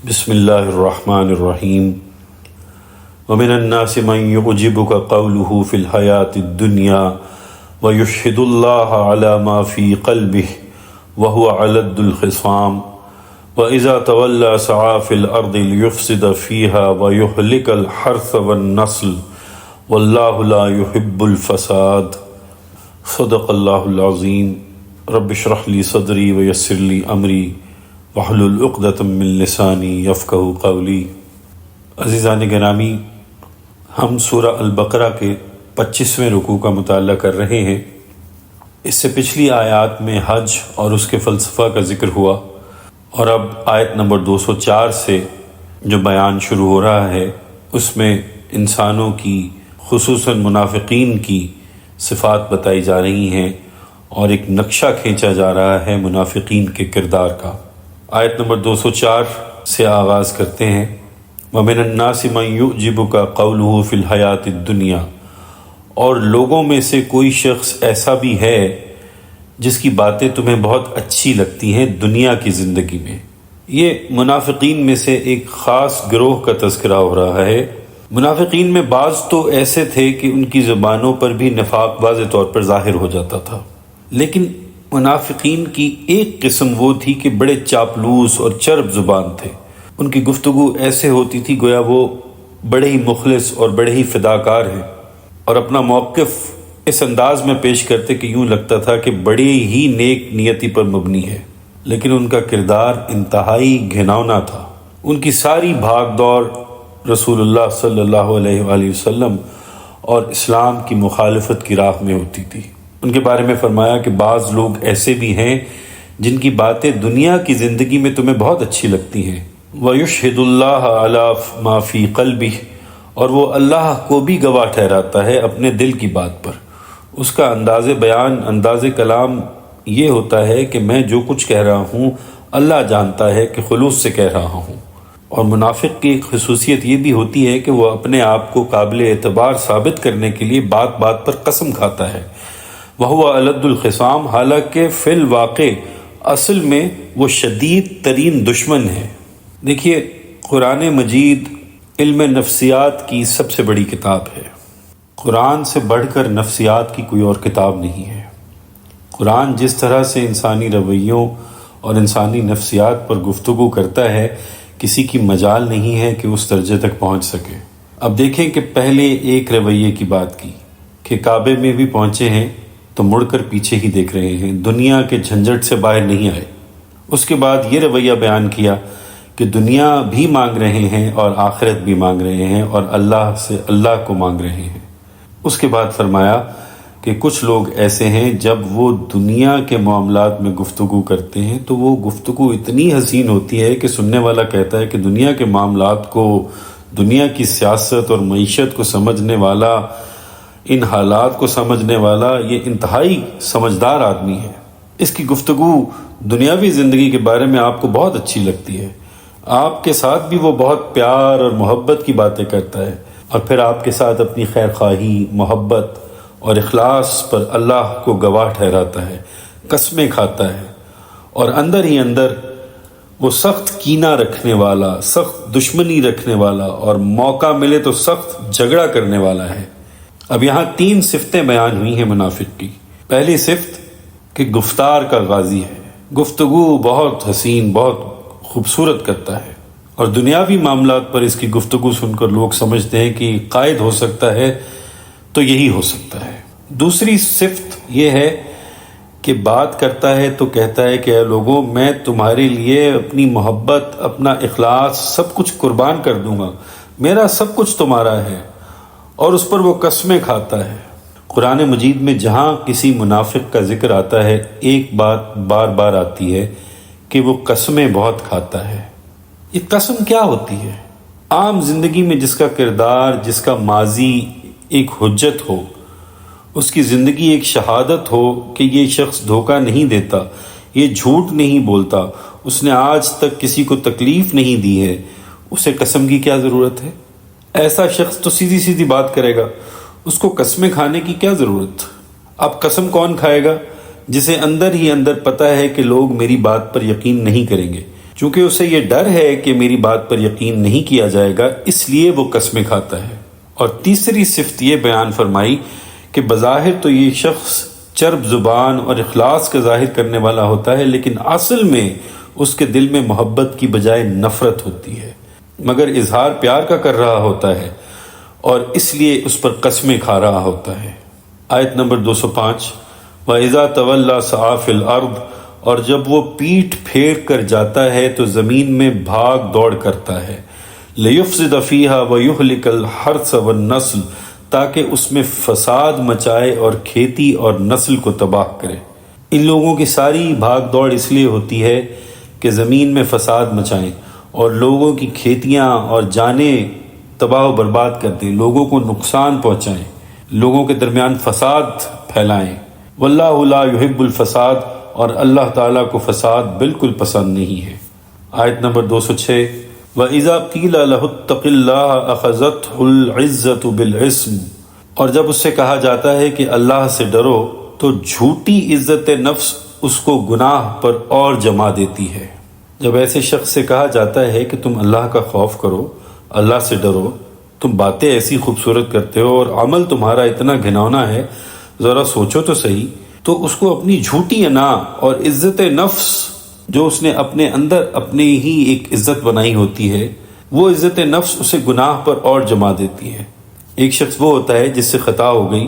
بسم اللہ الرحمن الرحیم ومن الناس من يعجبك قوله في الحياة الدنيا ويشهد الله على ما في قلبه وهو ألد الخصام وإذا تولى سعى في الأرض ليفسد فيها ويهلك الحرث والنسل والله لا يحب الفساد صدق الله العظيم رب اشرح لي صدري ويسر لي أمري واحلل عقدۃ من لسانی یفقہوا قولی۔ عزیزان گرامی، ہم سورہ البقرہ کے 25ویں رکوع کا مطالعہ کر رہے ہیں۔ اس سے پچھلی آیات میں حج اور اس کے فلسفہ کا ذکر ہوا، اور اب آیت نمبر 204 سے جو بیان شروع ہو رہا ہے اس میں انسانوں کی، خصوصاً منافقین کی صفات بتائی جا رہی ہیں اور ایک نقشہ کھینچا جا رہا ہے منافقین کے کردار کا۔ آیت نمبر 204 سے آغاز کرتے ہیں۔ وَمِنَ النَّاسِ مَن يُعْجِبُكَ قَوْلُهُ فِي الْحَيَاةِ الدُّنْيَا، اور لوگوں میں سے کوئی شخص ایسا بھی ہے جس کی باتیں تمہیں بہت اچھی لگتی ہیں دنیا کی زندگی میں۔ یہ منافقین میں سے ایک خاص گروہ کا تذکرہ ہو رہا ہے۔ منافقین میں بعض تو ایسے تھے کہ ان کی زبانوں پر بھی نفاق واضح طور پر ظاہر ہو جاتا تھا، لیکن منافقین کی ایک قسم وہ تھی کہ بڑے چاپلوس اور چرب زبان تھے۔ ان کی گفتگو ایسے ہوتی تھی گویا وہ بڑے ہی مخلص اور بڑے ہی فداکار ہیں، اور اپنا موقف اس انداز میں پیش کرتے کہ یوں لگتا تھا کہ بڑی ہی نیک نیتی پر مبنی ہے، لیکن ان کا کردار انتہائی گھناؤنا تھا۔ ان کی ساری بھاگ دوڑ رسول اللہ صلی اللہ علیہ وآلہ وسلم اور اسلام کی مخالفت کی راہ میں ہوتی تھی۔ ان کے بارے میں فرمایا کہ بعض لوگ ایسے بھی ہیں جن کی باتیں دنیا کی زندگی میں تمہیں بہت اچھی لگتی ہیں۔ وَيُشْهِدُ اللَّهَ عَلَى مَا فِي قَلْبِهِ، اور وہ اللہ کو بھی گواہ ٹھہراتا ہے اپنے دل کی بات پر۔ اس کا انداز بیان، انداز کلام یہ ہوتا ہے کہ میں جو کچھ کہہ رہا ہوں اللہ جانتا ہے کہ خلوص سے کہہ رہا ہوں۔ اور منافق کی ایک خصوصیت یہ بھی ہوتی ہے کہ وہ اپنے آپ کو قابل اعتبار ثابت کرنے کے لیے بات بات پر قسم کھاتا ہے۔ وَهُوَ أَلَدُّ الْخِصَامِ، حالانکہ فی الواقع اصل میں وہ شدید ترین دشمن ہے۔ دیکھیے، قرآن مجید علم نفسیات کی سب سے بڑی کتاب ہے۔ قرآن سے بڑھ کر نفسیات کی کوئی اور کتاب نہیں ہے۔ قرآن جس طرح سے انسانی رویوں اور انسانی نفسیات پر گفتگو کرتا ہے، کسی کی مجال نہیں ہے کہ اس درجے تک پہنچ سکے۔ اب دیکھیں کہ پہلے ایک رویے کی بات کی کہ کعبے میں بھی پہنچے ہیں تو مڑ کر پیچھے ہی دیکھ رہے ہیں، دنیا کے جھنجھٹ سے باہر نہیں آئے۔ اس کے بعد یہ رویہ بیان کیا کہ دنیا بھی مانگ رہے ہیں اور آخرت بھی مانگ رہے ہیں، اور اللہ سے اللہ کو مانگ رہے ہیں۔ اس کے بعد فرمایا کہ کچھ لوگ ایسے ہیں جب وہ دنیا کے معاملات میں گفتگو کرتے ہیں تو وہ گفتگو اتنی حسین ہوتی ہے کہ سننے والا کہتا ہے کہ دنیا کے معاملات کو، دنیا کی سیاست اور معیشت کو سمجھنے والا، ان حالات کو سمجھنے والا یہ انتہائی سمجھدار آدمی ہے۔ اس کی گفتگو دنیاوی زندگی کے بارے میں آپ کو بہت اچھی لگتی ہے، آپ کے ساتھ بھی وہ بہت پیار اور محبت کی باتیں کرتا ہے، اور پھر آپ کے ساتھ اپنی خیر خواہی، محبت اور اخلاص پر اللہ کو گواہ ٹھہراتا ہے، قسمیں کھاتا ہے، اور اندر ہی اندر وہ سخت کینہ رکھنے والا، سخت دشمنی رکھنے والا، اور موقع ملے تو سخت جھگڑا کرنے والا ہے۔ اب یہاں 3 صفتیں بیان ہوئی ہیں منافق کی۔ پہلی صفت کہ گفتار کا غازی ہے، گفتگو بہت حسین، بہت خوبصورت کرتا ہے، اور دنیاوی معاملات پر اس کی گفتگو سن کر لوگ سمجھتے ہیں کہ قائد ہو سکتا ہے تو یہی ہو سکتا ہے۔ دوسری صفت یہ ہے کہ بات کرتا ہے تو کہتا ہے کہ اے لوگوں، میں تمہارے لیے اپنی محبت، اپنا اخلاص سب کچھ قربان کر دوں گا، میرا سب کچھ تمہارا ہے، اور اس پر وہ قسمیں کھاتا ہے۔ قرآن مجید میں جہاں کسی منافق کا ذکر آتا ہے ایک بات بار بار آتی ہے کہ وہ قسمیں بہت کھاتا ہے۔ یہ قسم کیا ہوتی ہے؟ عام زندگی میں جس کا کردار، جس کا ماضی ایک حجت ہو، اس کی زندگی ایک شہادت ہو کہ یہ شخص دھوکہ نہیں دیتا، یہ جھوٹ نہیں بولتا، اس نے آج تک کسی کو تکلیف نہیں دی ہے، اسے قسم کی کیا ضرورت ہے؟ ایسا شخص تو سیدھی سیدھی بات کرے گا، اس کو قسمیں کھانے کی کیا ضرورت؟ اب قسم کون کھائے گا؟ جسے اندر ہی اندر پتہ ہے کہ لوگ میری بات پر یقین نہیں کریں گے، چونکہ اسے یہ ڈر ہے کہ میری بات پر یقین نہیں کیا جائے گا، اس لیے وہ قسمیں کھاتا ہے۔ اور تیسری صفت یہ بیان فرمائی کہ بظاہر تو یہ شخص چرب زبان اور اخلاص کا ظاہر کرنے والا ہوتا ہے، لیکن اصل میں اس کے دل میں محبت کی بجائے نفرت ہوتی ہے، مگر اظہار پیار کا کر رہا ہوتا ہے اور اس لیے اس پر قسمیں کھا رہا ہوتا ہے۔ آیت نمبر 205، وَإِذَا تَوَلَّى سَعَى فِي الْأَرْضِ، اور جب وہ پیٹھ پھیر کر جاتا ہے تو زمین میں بھاگ دوڑ کرتا ہے، لِيُفْسِدَ فِيهَا وَيُهْلِكَ الْحَرْثَ وَالنَّسْلَ، تاکہ اس میں فساد مچائے اور کھیتی اور نسل کو تباہ کرے۔ ان لوگوں کی ساری بھاگ دوڑ اس لیے ہوتی ہے کہ زمین میں فساد مچائیں اور لوگوں کی کھیتیاں اور جانیں تباہ و برباد کر دیں، لوگوں کو نقصان پہنچائیں، لوگوں کے درمیان فساد پھیلائیں۔ واللہ لا يحب الفساد، اور اللہ تعالیٰ کو فساد بالکل پسند نہیں ہے۔ آیت نمبر 206، وَإِذَا قِيلَ لَهُ اتَّقِ اللَّهَ أَخَذَتْهُ الْعِزَّةُ بِالْإِثْمِ، اور جب اس سے کہا جاتا ہے کہ اللہ سے ڈرو تو جھوٹی عزت نفس اس کو گناہ پر اور جما دیتی ہے۔ جب ایسے شخص سے کہا جاتا ہے کہ تم اللہ کا خوف کرو، اللہ سے ڈرو، تم باتیں ایسی خوبصورت کرتے ہو اور عمل تمہارا اتنا گھناؤنا ہے، ذرا سوچو تو صحیح، تو اس کو اپنی جھوٹی انا اور عزت نفس جو اس نے اپنے اندر اپنی ہی ایک عزت بنائی ہوتی ہے، وہ عزت نفس اسے گناہ پر اور جما دیتی ہے۔ ایک شخص وہ ہوتا ہے جس سے خطا ہو گئی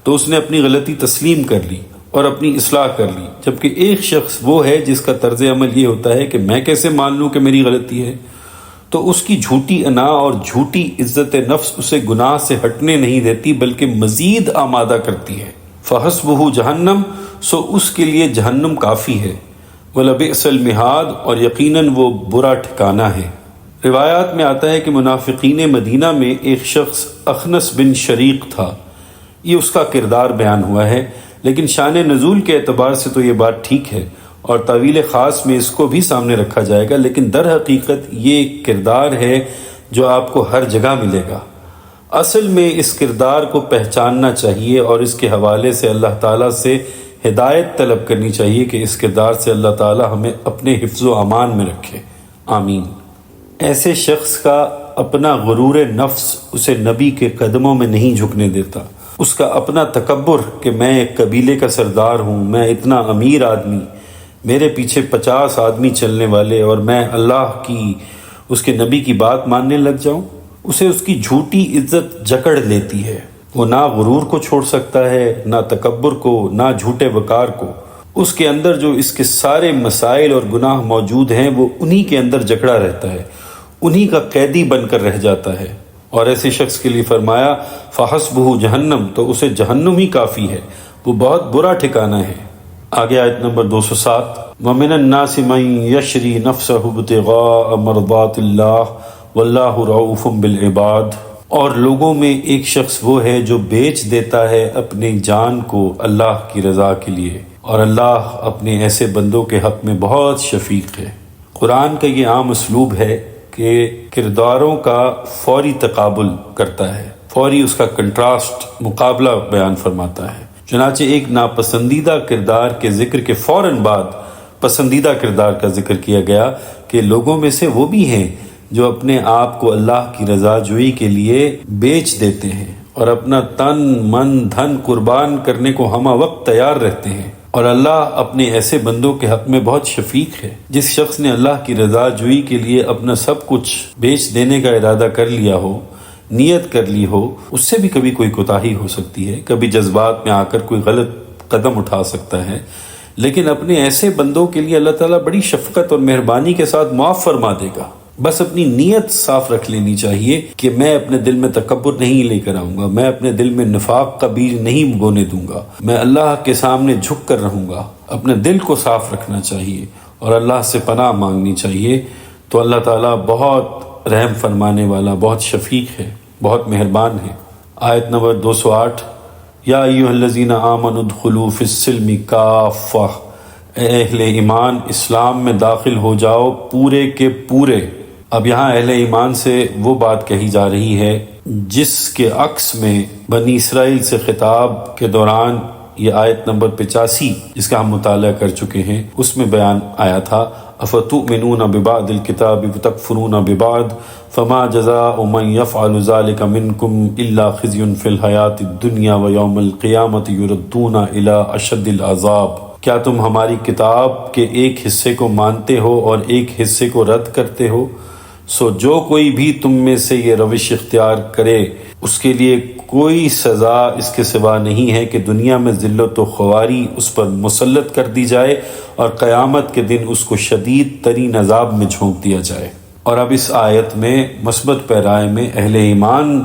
تو اس نے اپنی غلطی تسلیم کر لی اور اپنی اصلاح کر لی، جبکہ ایک شخص وہ ہے جس کا طرز عمل یہ ہوتا ہے کہ میں کیسے مان لوں کہ میری غلطی ہے، تو اس کی جھوٹی انا اور جھوٹی عزت نفس اسے گناہ سے ہٹنے نہیں دیتی بلکہ مزید آمادہ کرتی ہے۔ فحسبہ جہنم، سو اس کے لیے جہنم کافی ہے، وَلَبِئْسَ الْمِہَادُ، اور یقیناً وہ برا ٹھکانہ ہے۔ روایات میں آتا ہے کہ منافقین مدینہ میں ایک شخص اخنس بن شریق تھا، یہ اس کا کردار بیان ہوا ہے، لیکن شان نزول کے اعتبار سے تو یہ بات ٹھیک ہے اور تعویل خاص میں اس کو بھی سامنے رکھا جائے گا، لیکن در حقیقت یہ ایک کردار ہے جو آپ کو ہر جگہ ملے گا۔ اصل میں اس کردار کو پہچاننا چاہیے اور اس کے حوالے سے اللہ تعالیٰ سے ہدایت طلب کرنی چاہیے کہ اس کردار سے اللہ تعالیٰ ہمیں اپنے حفظ و امان میں رکھے، آمین۔ ایسے شخص کا اپنا غرور نفس اسے نبی کے قدموں میں نہیں جھکنے دیتا، اس کا اپنا تکبر کہ میں ایک قبیلے کا سردار ہوں، میں اتنا امیر آدمی، میرے پیچھے 50 آدمی چلنے والے اور میں اللہ کی اس کے نبی کی بات ماننے لگ جاؤں، اسے اس کی جھوٹی عزت جکڑ لیتی ہے۔ وہ نہ غرور کو چھوڑ سکتا ہے، نہ تکبر کو، نہ جھوٹے وقار کو۔ اس کے اندر جو اس کے سارے مسائل اور گناہ موجود ہیں وہ انہی کے اندر جکڑا رہتا ہے، انہی کا قیدی بن کر رہ جاتا ہے۔ اور ایسے شخص کے لیے فرمایا فحسبہ جہنم، تو اسے جہنم ہی کافی ہے، وہ بہت برا ٹھکانہ ہے۔ آگے آیت نمبر 207، وَمِنَ النَّاسِ مَن يَشْرِي نَفْسَهُ ابْتِغَاءَ مَرْضَاتِ اللَّهِ وَاللَّهُ رَءُوفٌ بِالْعِبَادِ، اور لوگوں میں ایک شخص وہ ہے جو بیچ دیتا ہے اپنی جان کو اللہ کی رضا کے لیے، اور اللہ اپنے ایسے بندوں کے حق میں بہت شفیق ہے۔ قرآن کا یہ عام اسلوب ہے کہ کرداروں کا فوری تقابل کرتا ہے، فوری اس کا کنٹراسٹ، مقابلہ بیان فرماتا ہے۔ چنانچہ ایک ناپسندیدہ کردار کے ذکر کے فوراً بعد پسندیدہ کردار کا ذکر کیا گیا کہ لوگوں میں سے وہ بھی ہیں جو اپنے آپ کو اللہ کی رضا جوئی کے لیے بیچ دیتے ہیں اور اپنا تن من دھن قربان کرنے کو ہمہ وقت تیار رہتے ہیں، اور اللہ اپنے ایسے بندوں کے حق میں بہت شفیق ہے۔ جس شخص نے اللہ کی رضا جوئی کے لیے اپنا سب کچھ بیچ دینے کا ارادہ کر لیا ہو، نیت کر لی ہو، اس سے بھی کبھی کوئی کوتاہی ہو سکتی ہے، کبھی جذبات میں آ کر کوئی غلط قدم اٹھا سکتا ہے، لیکن اپنے ایسے بندوں کے لیے اللہ تعالیٰ بڑی شفقت اور مہربانی کے ساتھ معاف فرما دے گا۔ بس اپنی نیت صاف رکھ لینی چاہیے کہ میں اپنے دل میں تکبر نہیں لے کر آؤں گا، میں اپنے دل میں نفاق کا بیج نہیں بونے دوں گا، میں اللہ کے سامنے جھک کر رہوں گا۔ اپنے دل کو صاف رکھنا چاہیے اور اللہ سے پناہ مانگنی چاہیے، تو اللہ تعالیٰ بہت رحم فرمانے والا، بہت شفیق ہے، بہت مہربان ہے۔ آیت نمبر 208، یا ایھا الذین آمنوا ادخلوا فی السلم کافہ، اے اہل ایمان اسلام میں داخل ہو جاؤ پورے کے پورے۔ اب یہاں اہل ایمان سے وہ بات کہی جا رہی ہے جس کے عکس میں بنی اسرائیل سے خطاب کے دوران یہ آیت نمبر 85 جس کا ہم مطالعہ کر چکے ہیں اس میں بیان آیا تھا، افتؤمنون ببعض الکتاب وتکفرون ببعض فما جزاء من یفعل ذلک منکم الا خزی فی الحیاۃ الدنیا ویوم القیامۃ یردون الی اشد العذاب۔ کیا تم ہماری کتاب کے ایک حصے کو مانتے ہو اور ایک حصے کو رد کرتے ہو؟ سو جو کوئی بھی تم میں سے یہ روش اختیار کرے اس کے لیے کوئی سزا اس کے سوا نہیں ہے کہ دنیا میں ذلت و خواری اس پر مسلط کر دی جائے اور قیامت کے دن اس کو شدید ترین عذاب میں جھونک دیا جائے۔ اور اب اس آیت میں مثبت پیرائے میں اہل ایمان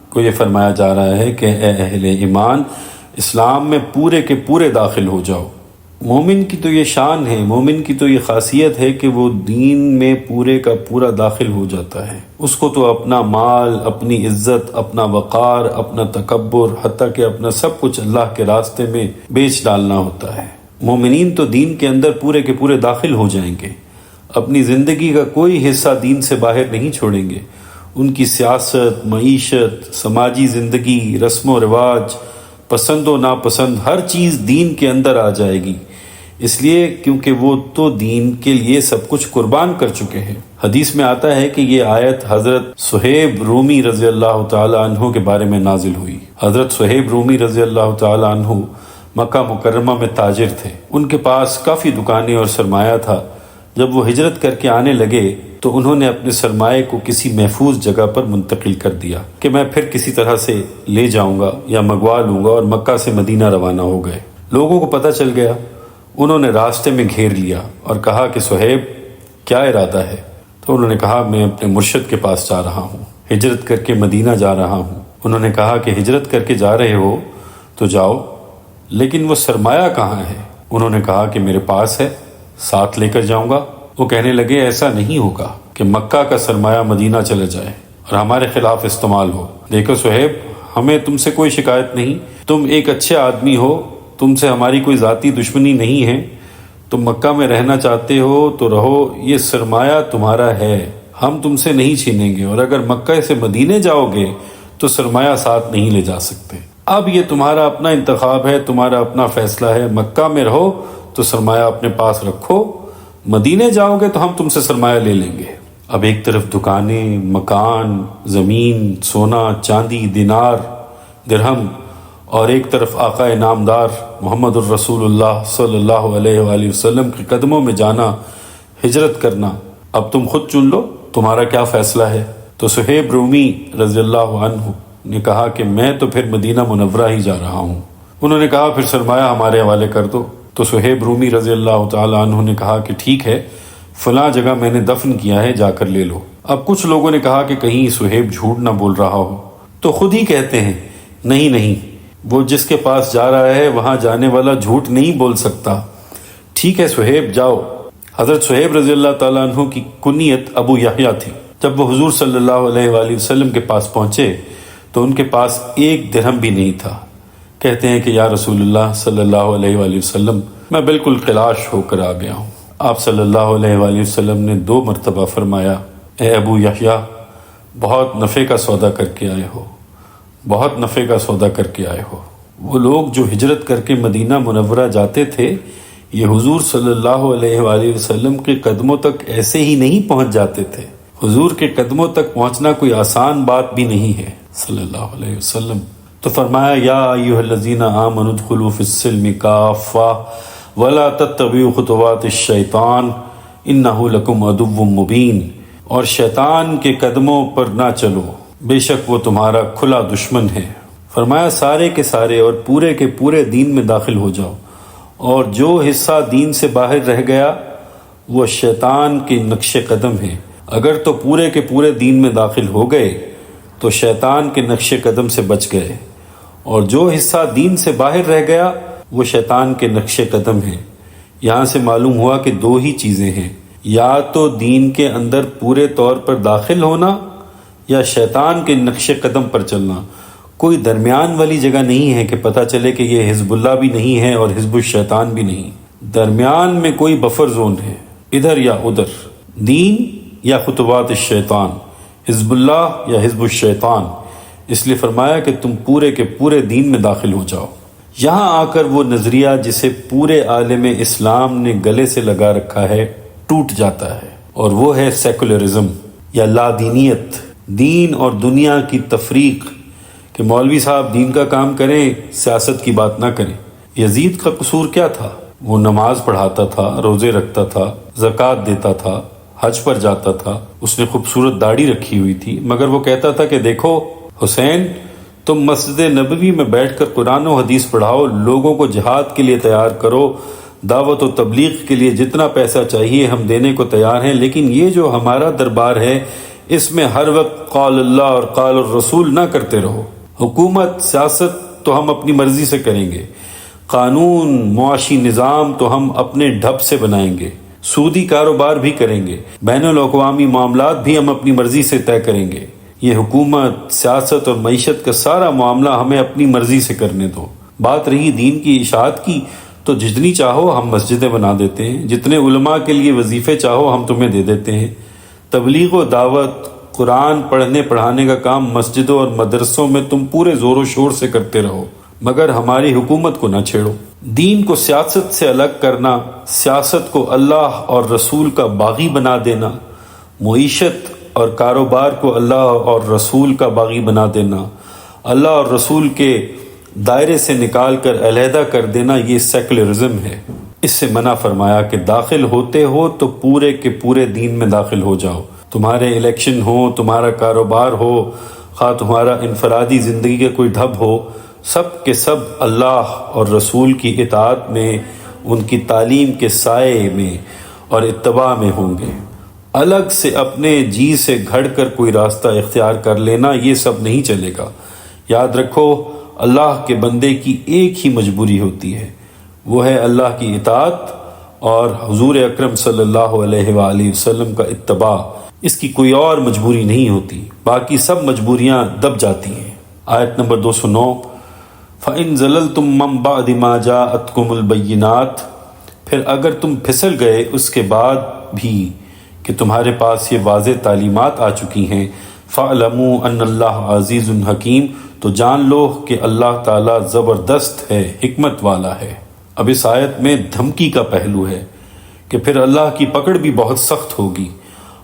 کو یہ فرمایا جا رہا ہے کہ اے اہل ایمان، اسلام میں پورے کے پورے داخل ہو جاؤ۔ مومن کی تو یہ شان ہے، مومن کی تو یہ خاصیت ہے کہ وہ دین میں پورے کا پورا داخل ہو جاتا ہے۔ اس کو تو اپنا مال، اپنی عزت، اپنا وقار، اپنا تکبر، حتیٰ کہ اپنا سب کچھ اللہ کے راستے میں بیچ ڈالنا ہوتا ہے۔ مومنین تو دین کے اندر پورے کے پورے داخل ہو جائیں گے، اپنی زندگی کا کوئی حصہ دین سے باہر نہیں چھوڑیں گے۔ ان کی سیاست، معیشت، سماجی زندگی، رسم و رواج، پسند و ناپسند، ہر چیز دین کے اندر آ جائے گی، اس لیے کیونکہ وہ تو دین کے لیے سب کچھ قربان کر چکے ہیں۔ حدیث میں آتا ہے کہ یہ آیت حضرت صہیب رومی رضی اللہ تعالی عنہ کے بارے میں نازل ہوئی۔ حضرت صہیب رومی رضی اللہ تعالی عنہ مکہ مکرمہ میں تاجر تھے، ان کے پاس کافی دکانیں اور سرمایہ تھا۔ جب وہ ہجرت کر کے آنے لگے تو انہوں نے اپنے سرمایے کو کسی محفوظ جگہ پر منتقل کر دیا کہ میں پھر کسی طرح سے لے جاؤں گا یا منگوا لوں گا، اور مکہ سے مدینہ روانہ ہو گئے۔ لوگوں کو پتہ چل گیا، انہوں نے راستے میں گھیر لیا اور کہا کہ صہیب کیا ارادہ ہے؟ تو انہوں نے کہا میں اپنے مرشد کے پاس جا رہا ہوں، ہجرت کر کے مدینہ جا رہا ہوں۔ انہوں نے کہا کہ ہجرت کر کے جا رہے ہو تو جاؤ، لیکن وہ سرمایہ کہاں ہے؟ انہوں نے کہا کہ میرے پاس ہے، ساتھ لے کر جاؤں گا۔ وہ کہنے لگے ایسا نہیں ہوگا کہ مکہ کا سرمایہ مدینہ چلے جائے اور ہمارے خلاف استعمال ہو۔ دیکھو صہیب، ہمیں تم سے کوئی شکایت نہیں، تم ایک اچھے آدمی ہو، تم سے ہماری کوئی ذاتی دشمنی نہیں ہے، تم مکہ میں رہنا چاہتے ہو تو رہو، یہ سرمایہ تمہارا ہے، ہم تم سے نہیں چھینیں گے، اور اگر مکہ سے مدینے جاؤ گے تو سرمایہ ساتھ نہیں لے جا سکتے۔ اب یہ تمہارا اپنا انتخاب ہے، تمہارا اپنا فیصلہ ہے، مکہ میں رہو تو سرمایہ اپنے پاس رکھو، مدینے جاؤ گے تو ہم تم سے سرمایہ لے لیں گے۔ اب ایک طرف دکانیں، مکان، زمین، سونا، چاندی، دینار، درہم، اور ایک طرف آقا انعامدار محمد الرسول اللہ صلی اللہ علیہ وآلہ وسلم کے قدموں میں جانا، ہجرت کرنا۔ اب تم خود چن لو تمہارا کیا فیصلہ ہے۔ تو صہیب رومی رضی اللہ عنہ نے کہا کہ میں تو پھر مدینہ منورہ ہی جا رہا ہوں۔ انہوں نے کہا پھر سرمایہ ہمارے حوالے کر دو۔ تو صہیب رومی رضی اللہ تعالی عنہ نے کہا کہ ٹھیک ہے، فلاں جگہ میں نے دفن کیا ہے، جا کر لے لو۔ اب کچھ لوگوں نے کہا کہ کہیں صہیب جھوٹ نہ بول رہا ہو، تو خود ہی کہتے ہیں نہیں، وہ جس کے پاس جا رہا ہے وہاں جانے والا جھوٹ نہیں بول سکتا، ٹھیک ہے صہیب جاؤ۔ حضرت صہیب رضی اللہ تعالیٰ عنہ کی کنیت ابو یحییٰ تھی۔ جب وہ حضور صلی اللہ علیہ وآلہ وسلم کے پاس پہنچے تو ان کے پاس ایک درہم بھی نہیں تھا۔ کہتے ہیں کہ یا رسول اللہ صلی اللہ علیہ وآلہ وسلم، میں بالکل خلاش ہو کر آ گیا ہوں۔ آپ صلی اللہ علیہ وآلہ وسلم نے 2 مرتبہ فرمایا، اے ابو یحییٰ، بہت نفع کا سودا کر کے آئے ہو، بہت نفع کا سودا کر کے آئے ہو۔ وہ لوگ جو ہجرت کر کے مدینہ منورہ جاتے تھے، یہ حضور صلی اللہ علیہ وآلہ وسلم کے قدموں تک ایسے ہی نہیں پہنچ جاتے تھے۔ حضور کے قدموں تک پہنچنا کوئی آسان بات بھی نہیں ہے صلی اللہ علیہ وسلم۔ تو فرمایا یا ایھا الذین آمنوا ادخلوا فی السلم کافۃ ولا تتبعوا خطوات الشیطان انہ لکم عدو مبین، اور شیطان کے قدموں پر نہ چلو، بے شک وہ تمہارا کھلا دشمن ہے۔ فرمایا سارے کے سارے اور پورے کے پورے دین میں داخل ہو جاؤ، اور جو حصہ دین سے باہر رہ گیا وہ شیطان کے نقش قدم ہے۔ اگر تو پورے کے پورے دین میں داخل ہو گئے تو شیطان کے نقش قدم سے بچ گئے، اور جو حصہ دین سے باہر رہ گیا وہ شیطان کے نقش قدم ہے۔ یہاں سے معلوم ہوا کہ 2 ہی چیزیں ہیں، یا تو دین کے اندر پورے طور پر داخل ہونا یا شیطان کے نقش قدم پر چلنا۔ کوئی درمیان والی جگہ نہیں ہے کہ پتہ چلے کہ یہ حزب اللہ بھی نہیں ہے اور حزب الشیطان بھی نہیں۔ درمیان میں کوئی بفر زون ہے، ادھر یا ادھر، دین یا خطوات الشیطان، حزب اللہ یا حزب الشیطان۔ اس لیے فرمایا کہ تم پورے کے پورے دین میں داخل ہو جاؤ۔ یہاں آ کر وہ نظریہ جسے پورے عالم اسلام نے گلے سے لگا رکھا ہے، ٹوٹ جاتا ہے، اور وہ ہے سیکولرزم یا لادینیت، دین اور دنیا کی تفریق، کہ مولوی صاحب دین کا کام کریں، سیاست کی بات نہ کریں۔ یزید کا قصور کیا تھا؟ وہ نماز پڑھاتا تھا، روزے رکھتا تھا، زکوٰۃ دیتا تھا، حج پر جاتا تھا، اس نے خوبصورت داڑھی رکھی ہوئی تھی، مگر وہ کہتا تھا کہ دیکھو حسین، تم مسجد نبوی میں بیٹھ کر قرآن و حدیث پڑھاؤ، لوگوں کو جہاد کے لیے تیار کرو، دعوت و تبلیغ کے لیے جتنا پیسہ چاہیے ہم دینے کو تیار ہیں، لیکن یہ جو ہمارا دربار ہے اس میں ہر وقت قال اللہ اور قال الرسول نہ کرتے رہو۔ حکومت سیاست تو ہم اپنی مرضی سے کریں گے، قانون معاشی نظام تو ہم اپنے ڈھب سے بنائیں گے، سودی کاروبار بھی کریں گے، بین الاقوامی معاملات بھی ہم اپنی مرضی سے طے کریں گے۔ یہ حکومت، سیاست اور معیشت کا سارا معاملہ ہمیں اپنی مرضی سے کرنے دو۔ بات رہی دین کی اشاعت کی، تو جتنی چاہو ہم مسجدیں بنا دیتے ہیں، جتنے علماء کے لیے وظیفے چاہو ہم تمہیں دے دیتے ہیں۔ تبلیغ و دعوت، قرآن پڑھنے پڑھانے کا کام مسجدوں اور مدرسوں میں تم پورے زور و شور سے کرتے رہو، مگر ہماری حکومت کو نہ چھیڑو۔ دین کو سیاست سے الگ کرنا، سیاست کو اللہ اور رسول کا باغی بنا دینا، معیشت اور کاروبار کو اللہ اور رسول کا باغی بنا دینا، اللہ اور رسول کے دائرے سے نکال کر علیحدہ کر دینا، یہ سیکولرزم ہے۔ اس سے منع فرمایا کہ داخل ہوتے ہو تو پورے کے پورے دین میں داخل ہو جاؤ، تمہارے الیکشن ہو، تمہارا کاروبار ہو، خواہ تمہارا انفرادی زندگی کا کوئی ڈھب ہو، سب کے سب اللہ اور رسول کی اطاعت میں، ان کی تعلیم کے سائے میں اور اتباع میں ہوں گے۔ الگ سے اپنے جی سے گھڑ کر کوئی راستہ اختیار کر لینا، یہ سب نہیں چلے گا۔ یاد رکھو، اللہ کے بندے کی ایک ہی مجبوری ہوتی ہے، وہ ہے اللہ کی اطاعت اور حضور اکرم صلی اللہ علیہ وآلہ وسلم کا اتباع۔ اس کی کوئی اور مجبوری نہیں ہوتی، باقی سب مجبوریاں دب جاتی ہیں۔ آیت نمبر 209، فَإِن زَلَلْتُم مِّن بَعْدِ مَا جَاءَتْكُمُ الْبَيِّنَاتُ، پھر اگر تم پھسل گئے اس کے بعد بھی کہ تمہارے پاس یہ واضح تعلیمات آ چکی ہیں، فَاعْلَمُوا أَنَّ اللَّهَ عَزِيزٌ حَكِيمٌ، تو جان لو کہ اللہ تعالیٰ زبردست ہے، حکمت والا ہے۔ اب اس آیت میں دھمکی کا پہلو ہے کہ پھر اللہ کی پکڑ بھی بہت سخت ہوگی،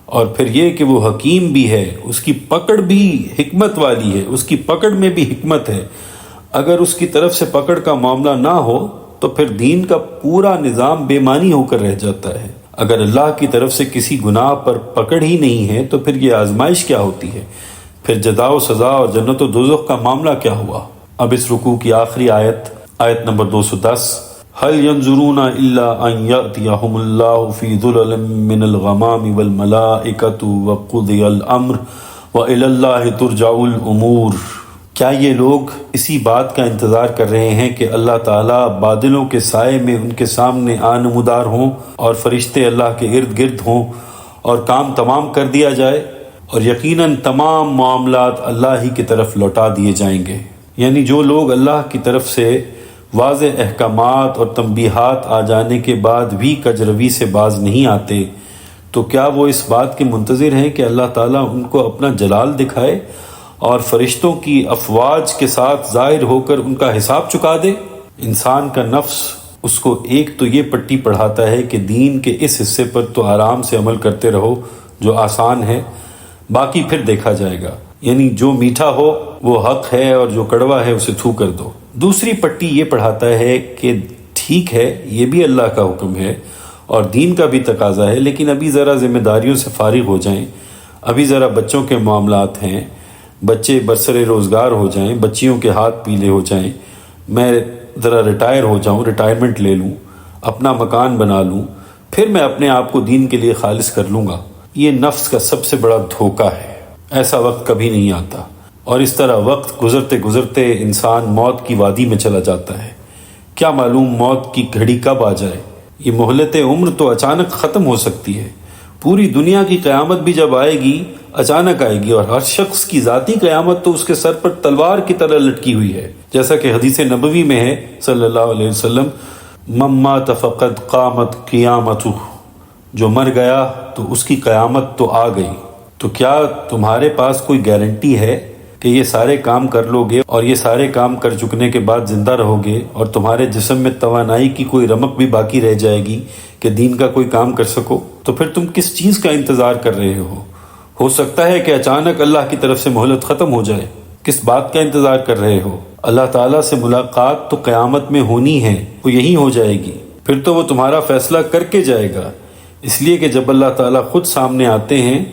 اور پھر یہ کہ وہ حکیم بھی ہے، اس کی پکڑ بھی حکمت والی ہے، اس کی پکڑ میں بھی حکمت ہے۔ اگر اس کی طرف سے پکڑ کا معاملہ نہ ہو تو پھر دین کا پورا نظام بے معنی ہو کر رہ جاتا ہے۔ اگر اللہ کی طرف سے کسی گناہ پر پکڑ ہی نہیں ہے تو پھر یہ آزمائش کیا ہوتی ہے؟ پھر جزا و سزا اور جنت و دوزخ کا معاملہ کیا ہوا؟ اب اس رکوع کی آخری آیت نمبر 210، هل ينظرون الا ان ياتيهم الله في ظلل من الغمام والملائكة وقضي الامر والى الله ترجع الامور، کیا یہ لوگ اسی بات کا انتظار کر رہے ہیں کہ اللہ تعالیٰ بادلوں کے سائے میں ان کے سامنے نمودار ہوں اور فرشتے اللہ کے ارد گرد ہوں اور کام تمام کر دیا جائے، اور یقیناً تمام معاملات اللہ ہی کی طرف لوٹا دیے جائیں گے؟ یعنی جو لوگ اللہ کی طرف سے واضح احکامات اور تنبیہات آ جانے کے بعد بھی کجروی سے باز نہیں آتے، تو کیا وہ اس بات کے منتظر ہیں کہ اللہ تعالیٰ ان کو اپنا جلال دکھائے اور فرشتوں کی افواج کے ساتھ ظاہر ہو کر ان کا حساب چکا دے؟ انسان کا نفس اس کو ایک تو یہ پٹی پڑھاتا ہے کہ دین کے اس حصے پر تو آرام سے عمل کرتے رہو جو آسان ہے، باقی پھر دیکھا جائے گا، یعنی جو میٹھا ہو وہ حق ہے اور جو کڑوا ہے اسے تھو کر دو۔ دوسری پٹی یہ پڑھاتا ہے کہ ٹھیک ہے، یہ بھی اللہ کا حکم ہے اور دین کا بھی تقاضا ہے، لیکن ابھی ذرا ذمہ داریوں سے فارغ ہو جائیں، ابھی ذرا بچوں کے معاملات ہیں، بچے برسر روزگار ہو جائیں، بچیوں کے ہاتھ پیلے ہو جائیں، میں ذرا ریٹائر ہو جاؤں، ریٹائرمنٹ لے لوں، اپنا مکان بنا لوں، پھر میں اپنے آپ کو دین کے لیے خالص کر لوں گا۔ یہ نفس کا سب سے بڑا دھوکہ ہے، ایسا وقت کبھی نہیں آتا، اور اس طرح وقت گزرتے گزرتے انسان موت کی وادی میں چلا جاتا ہے۔ کیا معلوم موت کی گھڑی کب آ جائے؟ یہ مہلت عمر تو اچانک ختم ہو سکتی ہے، پوری دنیا کی قیامت بھی جب آئے گی اچانک آئے گی، اور ہر شخص کی ذاتی قیامت تو اس کے سر پر تلوار کی طرح لٹکی ہوئی ہے، جیسا کہ حدیث نبوی میں ہے صلی اللہ علیہ وسلم، من مات فقد قامت قیامتہ، جو مر گیا تو اس کی قیامت تو آ گئی۔ تو کیا تمہارے پاس کوئی گارنٹی ہے کہ یہ سارے کام کر لو گے اور یہ سارے کام کر چکنے کے بعد زندہ رہو گے اور تمہارے جسم میں توانائی کی کوئی رمق بھی باقی رہ جائے گی کہ دین کا کوئی کام کر سکو، تو پھر تم کس چیز کا انتظار کر رہے ہو سکتا ہے کہ اچانک اللہ کی طرف سے مہلت ختم ہو جائے، کس بات کا انتظار کر رہے ہو؟ اللہ تعالیٰ سے ملاقات تو قیامت میں ہونی ہے، وہ یہی ہو جائے گی، پھر تو وہ تمہارا فیصلہ کر کے جائے گا، اس لیے کہ جب اللہ تعالیٰ خود سامنے آتے ہیں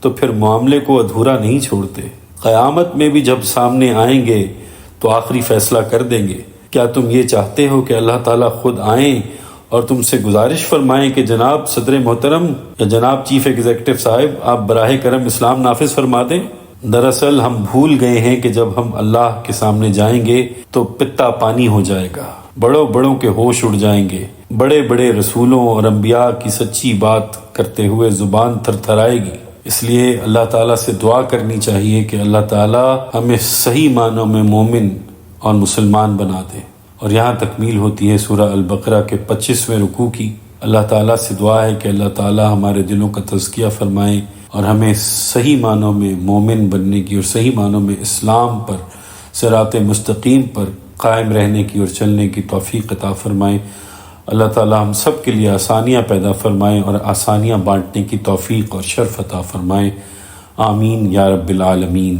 تو پھر معاملے کو ادھورا نہیں چھوڑتے۔ قیامت میں بھی جب سامنے آئیں گے تو آخری فیصلہ کر دیں گے۔ کیا تم یہ چاہتے ہو کہ اللہ تعالیٰ خود آئیں اور تم سے گزارش فرمائیں کہ جناب صدر محترم یا جناب چیف ایگزیکٹو صاحب آپ براہ کرم اسلام نافذ فرما دیں؟ دراصل ہم بھول گئے ہیں کہ جب ہم اللہ کے سامنے جائیں گے تو پتا پانی ہو جائے گا، بڑوں کے ہوش اڑ جائیں گے، بڑے رسولوں اور انبیاء کی سچی بات کرتے ہوئے زبان تھر تھرائے گی۔ اس لیے اللہ تعالیٰ سے دعا کرنی چاہیے کہ اللہ تعالیٰ ہمیں صحیح معنوں میں مومن اور مسلمان بنا دے۔ اور یہاں تکمیل ہوتی ہے سورہ البقرہ کے 25ویں رکوع کی۔ اللہ تعالیٰ سے دعا ہے کہ اللہ تعالیٰ ہمارے دلوں کا تزکیہ فرمائے اور ہمیں صحیح معنوں میں مومن بننے کی اور صحیح معنوں میں اسلام پر، صراط مستقیم پر قائم رہنے کی اور چلنے کی توفیق عطا فرمائے۔ اللہ تعالیٰ ہم سب کے لیے آسانیاں پیدا فرمائیں اور آسانیاں بانٹنے کی توفیق اور شرف عطا فرمائے۔ آمین یا رب العالمین۔